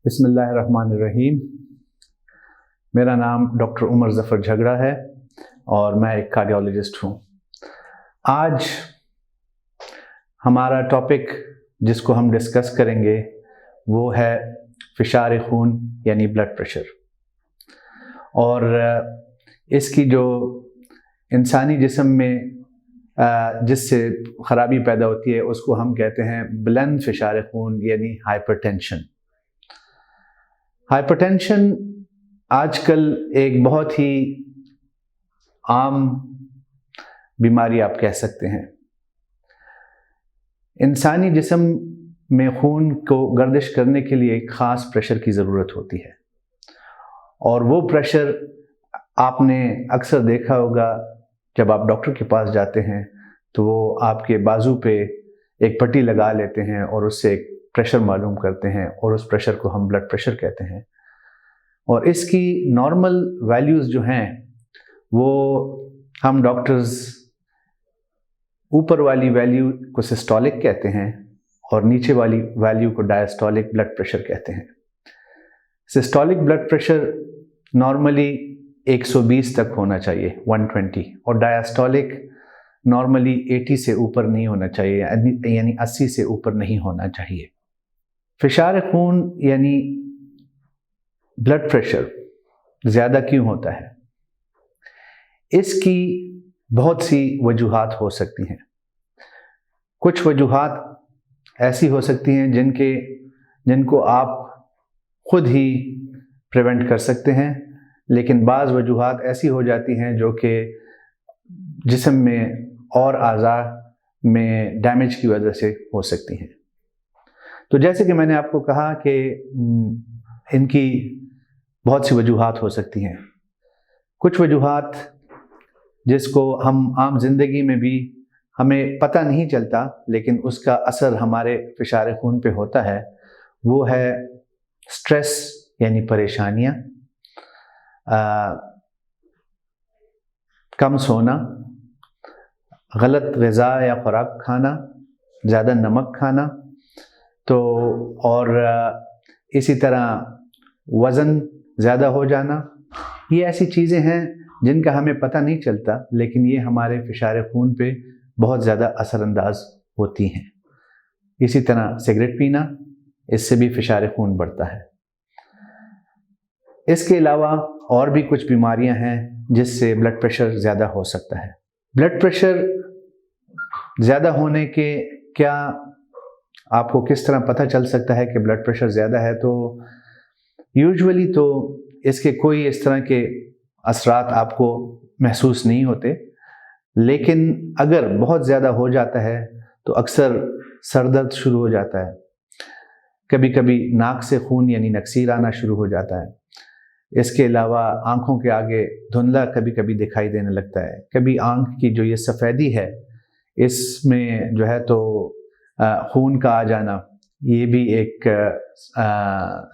بسم اللہ الرحمن الرحیم۔ میرا نام ڈاکٹر عمر ظفر جھگڑا ہے اور میں ایک کارڈیالوجسٹ ہوں۔ آج ہمارا ٹاپک جس کو ہم ڈسکس کریں گے وہ ہے فشار خون یعنی بلڈ پریشر، اور اس کی جو انسانی جسم میں جس سے خرابی پیدا ہوتی ہے اس کو ہم کہتے ہیں بلند فشار خون یعنی ہائپر ٹینشن۔ ہائپر ٹینشن آج کل ایک بہت ہی عام بیماری آپ کہہ سکتے ہیں۔ انسانی جسم میں خون کو گردش کرنے کے لیے ایک خاص پریشر کی ضرورت ہوتی ہے، اور وہ پریشر آپ نے اکثر دیکھا ہوگا جب آپ ڈاکٹر کے پاس جاتے ہیں تو وہ آپ کے بازو پہ ایک پٹی لگا لیتے ہیں اور اس سے ایک پریشر معلوم کرتے ہیں، اور اس پریشر کو ہم بلڈ پریشر کہتے ہیں۔ اور اس کی نارمل ویلیوز جو ہیں وہ ہم ڈاکٹرز اوپر والی ویلیو کو سسٹولک کہتے ہیں اور نیچے والی ویلیو کو ڈائسٹولک بلڈ پریشر کہتے ہیں۔ سسٹولک بلڈ پریشر نارملی 120 تک ہونا چاہیے 120، اور ڈائسٹولک نارملی 80 سے اوپر نہیں ہونا چاہیے، یعنی 80 سے اوپر نہیں ہونا چاہیے۔ فشار خون یعنی بلڈ پریشر زیادہ کیوں ہوتا ہے؟ اس کی بہت سی وجوہات ہو سکتی ہیں۔ کچھ وجوہات ایسی ہو سکتی ہیں جن کو آپ خود ہی پریونٹ کر سکتے ہیں، لیکن بعض وجوہات ایسی ہو جاتی ہیں جو کہ جسم میں اور اعضاء میں ڈیمیج کی وجہ سے ہو سکتی ہیں۔ تو جیسے کہ میں نے آپ کو کہا کہ ان کی بہت سی وجوہات ہو سکتی ہیں۔ کچھ وجوہات جس کو ہم عام زندگی میں بھی ہمیں پتہ نہیں چلتا لیکن اس کا اثر ہمارے فشار خون پہ ہوتا ہے، وہ ہے سٹریس یعنی پریشانیاں، کم سونا، غلط غذا یا خوراک کھانا، زیادہ نمک کھانا، اور اسی طرح وزن زیادہ ہو جانا۔ یہ ایسی چیزیں ہیں جن کا ہمیں پتہ نہیں چلتا لیکن یہ ہمارے فشار خون پہ بہت زیادہ اثر انداز ہوتی ہیں۔ اسی طرح سگریٹ پینا، اس سے بھی فشار خون بڑھتا ہے۔ اس کے علاوہ اور بھی کچھ بیماریاں ہیں جس سے بلڈ پریشر زیادہ ہو سکتا ہے۔ بلڈ پریشر زیادہ ہونے کے کیا آپ کو کس طرح پتہ چل سکتا ہے کہ بلڈ پریشر زیادہ ہے؟ تو یوجولی تو اس کے کوئی اس طرح کے اثرات آپ کو محسوس نہیں ہوتے، لیکن اگر بہت زیادہ ہو جاتا ہے تو اکثر سر درد شروع ہو جاتا ہے، کبھی کبھی ناک سے خون یعنی نکسیر آنا شروع ہو جاتا ہے۔ اس کے علاوہ آنکھوں کے آگے دھندلا کبھی کبھی دکھائی دینے لگتا ہے، کبھی آنکھ کی جو یہ سفیدی ہے اس میں جو ہے تو خون کا آ جانا، یہ بھی ایک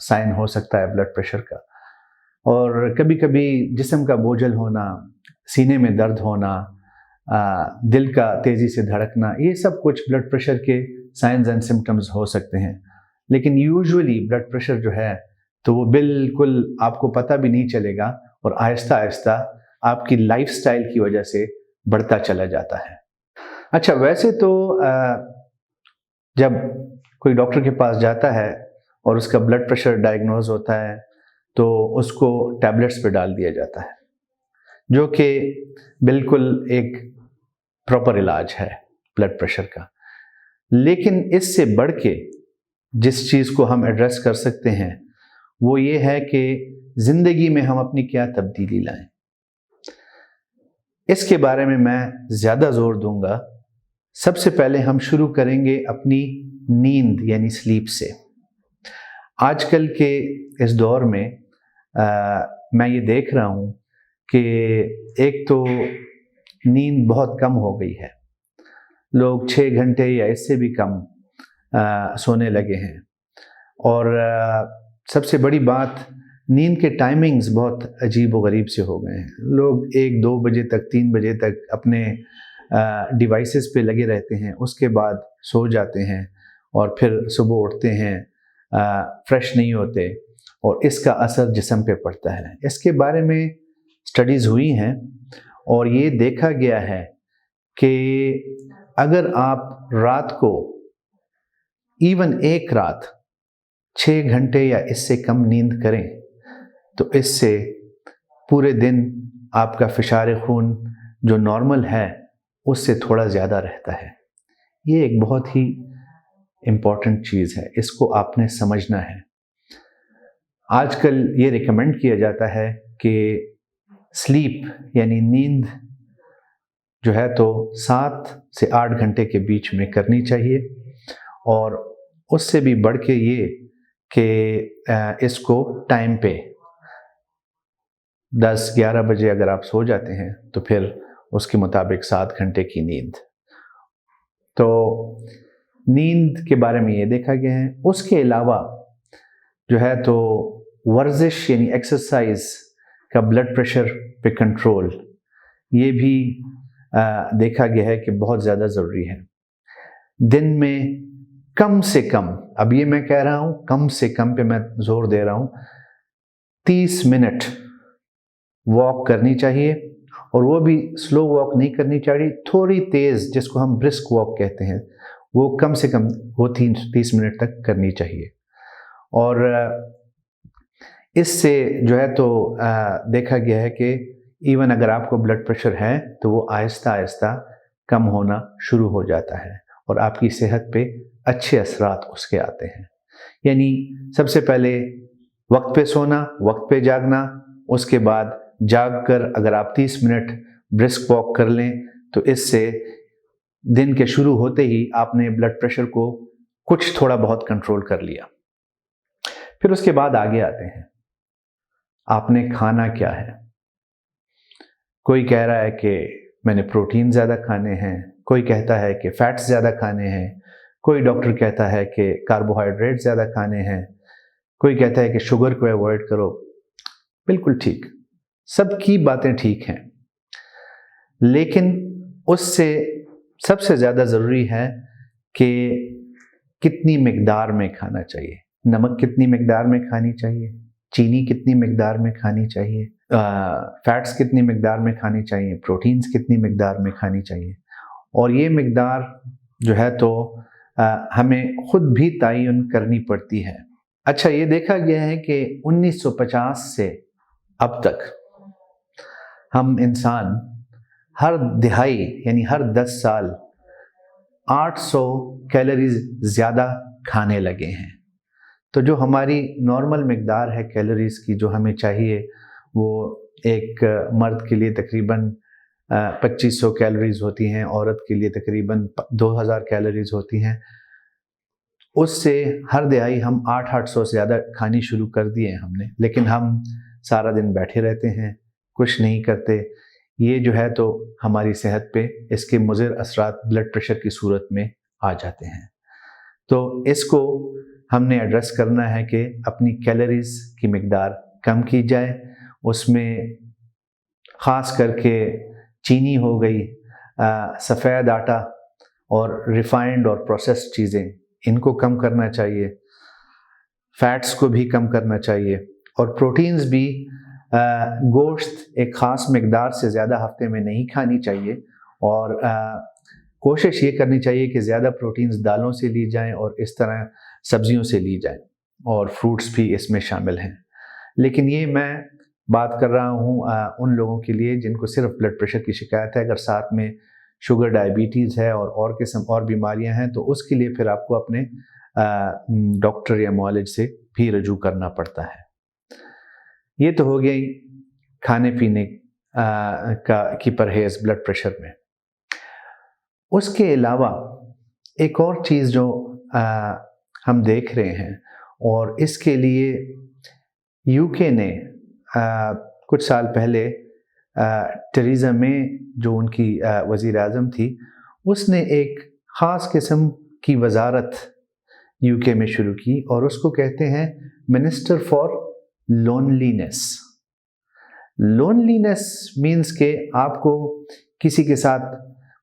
سائن ہو سکتا ہے بلڈ پریشر کا۔ اور کبھی کبھی جسم کا بوجھل ہونا، سینے میں درد ہونا، دل کا تیزی سے دھڑکنا، یہ سب کچھ بلڈ پریشر کے سائنز اینڈ سمٹمز ہو سکتے ہیں۔ لیکن یوجولی بلڈ پریشر جو ہے تو وہ بالکل آپ کو پتہ بھی نہیں چلے گا، اور آہستہ آہستہ آپ کی لائف سٹائل کی وجہ سے بڑھتا چلا جاتا ہے۔ اچھا، ویسے تو جب کوئی ڈاکٹر کے پاس جاتا ہے اور اس کا بلڈ پریشر ڈائگنوز ہوتا ہے تو اس کو ٹیبلٹس پہ ڈال دیا جاتا ہے، جو کہ بالکل ایک پراپر علاج ہے بلڈ پریشر کا۔ لیکن اس سے بڑھ کے جس چیز کو ہم ایڈریس کر سکتے ہیں وہ یہ ہے کہ زندگی میں ہم اپنی کیا تبدیلی لائیں۔ اس کے بارے میں زیادہ زور دوں گا۔ سب سے پہلے ہم شروع کریں گے اپنی نیند یعنی سلیپ سے۔ آج کل کے اس دور میں میں یہ دیکھ رہا ہوں کہ ایک تو نیند بہت کم ہو گئی ہے، لوگ 6 گھنٹے یا اس سے بھی کم سونے لگے ہیں، اور سب سے بڑی بات نیند کے ٹائمنگز بہت عجیب و غریب سے ہو گئے ہیں۔ لوگ 1-2 بجے تک 3 بجے تک اپنے ڈیوائسز پہ لگے رہتے ہیں، اس کے بعد سو جاتے ہیں اور پھر صبح اٹھتے ہیں فریش نہیں ہوتے اور اس کا اثر جسم پہ پڑتا ہے۔ اس کے بارے میں اسٹڈیز ہوئی ہیں اور یہ دیکھا گیا ہے کہ اگر آپ رات کو ایون ایک رات 6 گھنٹے یا اس سے کم نیند کریں تو اس سے پورے دن آپ کا فشار خون جو نارمل ہے اس سے تھوڑا زیادہ رہتا ہے۔ یہ ایک بہت ہی امپورٹنٹ چیز ہے، اس کو آپ نے سمجھنا ہے۔ آج کل یہ ریکمینڈ کیا جاتا ہے کہ سلیپ یعنی نیند جو ہے تو 7 سے 8 گھنٹے کے بیچ میں کرنی چاہیے، اور اس سے بھی بڑھ کے یہ کہ اس کو ٹائم پہ 10-11 بجے اگر آپ سو جاتے ہیں تو پھر اس کے مطابق 7 گھنٹے کی نیند۔ تو نیند کے بارے میں یہ دیکھا گیا ہے۔ اس کے علاوہ جو ہے تو ورزش یعنی ایکسرسائز کا بلڈ پریشر پہ کنٹرول، یہ بھی دیکھا گیا ہے کہ بہت زیادہ ضروری ہے۔ دن میں کم سے کم، اب یہ میں کہہ رہا ہوں کم سے کم پہ میں زور دے رہا ہوں، 30 منٹ واک کرنی چاہیے، اور وہ بھی سلو واک نہیں کرنی چاہیے، تھوڑی تیز جس کو ہم برسک واک کہتے ہیں، وہ کم سے کم وہ 30 منٹ تک کرنی چاہیے۔ اور اس سے جو ہے تو دیکھا گیا ہے کہ ایون اگر آپ کو بلڈ پریشر ہے تو وہ آہستہ آہستہ کم ہونا شروع ہو جاتا ہے اور آپ کی صحت پہ اچھے اثرات اس کے آتے ہیں۔ یعنی سب سے پہلے وقت پہ سونا، وقت پہ جاگنا، اس کے بعد جاگ کر اگر آپ 30 منٹ برسک واک کر لیں تو اس سے دن کے شروع ہوتے ہی آپ نے بلڈ پریشر کو کچھ تھوڑا بہت کنٹرول کر لیا۔ پھر اس کے بعد آگے آتے ہیں، آپ نے کھانا کیا ہے۔ کوئی کہہ رہا ہے کہ میں نے پروٹین زیادہ کھانے ہیں، کوئی کہتا ہے کہ فیٹس زیادہ کھانے ہیں، کوئی ڈاکٹر کہتا ہے کہ کاربوہائیڈریٹ زیادہ کھانے ہیں، کوئی کہتا ہے کہ شوگر کو ایوائڈ کرو۔ بالکل ٹھیک، سب کی باتیں ٹھیک ہیں، لیکن اس سے سب سے زیادہ ضروری ہے کہ کتنی مقدار میں کھانا چاہیے۔ نمک کتنی مقدار میں کھانی چاہیے، چینی کتنی مقدار میں کھانی چاہیے، فیٹس کتنی مقدار میں کھانی چاہیے، پروٹینز کتنی مقدار میں کھانی چاہیے، اور یہ مقدار جو ہے تو ہمیں خود بھی تعین کرنی پڑتی ہے۔ اچھا، یہ دیکھا گیا ہے کہ 1950 سے اب تک ہم انسان ہر دہائی یعنی ہر 10 سال 800 کیلوریز زیادہ کھانے لگے ہیں۔ تو جو ہماری نارمل مقدار ہے کیلوریز کی جو ہمیں چاہیے، وہ ایک مرد کے لیے تقریباً 2500 کیلوریز ہوتی ہیں، عورت کے لیے تقریباً 2000 کیلوریز ہوتی ہیں۔ اس سے ہر دہائی ہم 800 سے زیادہ کھانی شروع کر دیے ہیں ہم نے، لیکن ہم سارا دن بیٹھے رہتے ہیں، کچھ نہیں کرتے۔ یہ جو ہے تو ہماری صحت پہ اس کے مضر اثرات بلڈ پریشر کی صورت میں آ جاتے ہیں۔ تو اس کو ہم نے ایڈریس کرنا ہے کہ اپنی کیلوریز کی مقدار کم کی جائے، اس میں خاص کر کے چینی ہو گئی، سفید آٹا اور ریفائنڈ اور پروسیسڈ چیزیں، ان کو کم کرنا چاہیے، فیٹس کو بھی کم کرنا چاہیے، اور پروٹینز بھی گوشت ایک خاص مقدار سے زیادہ ہفتے میں نہیں کھانی چاہیے، اور کوشش یہ کرنی چاہیے کہ زیادہ پروٹینز دالوں سے لی جائیں اور اس طرح سبزیوں سے لی جائیں، اور فروٹس بھی اس میں شامل ہیں۔ لیکن یہ میں بات کر رہا ہوں ان لوگوں کے لیے جن کو صرف بلڈ پریشر کی شکایت ہے۔ اگر ساتھ میں شوگر، ڈائبٹیز ہے اور قسم اور بیماریاں ہیں تو اس کے لیے پھر آپ کو اپنے ڈاکٹر یا معالج سے بھی رجوع کرنا پڑتا ہے۔ یہ تو ہو گئی کھانے پینے کی پرہیز بلڈ پریشر میں۔ اس کے علاوہ ایک اور چیز جو ہم دیکھ رہے ہیں، اور اس کے لیے یو کے نے کچھ سال پہلے ٹریزا مے جو ان کی وزیر اعظم تھی، اس نے ایک خاص قسم کی وزارت یو کے میں شروع کی، اور اس کو کہتے ہیں minister for loneliness. Loneliness means کہ آپ کو کسی کے ساتھ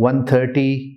130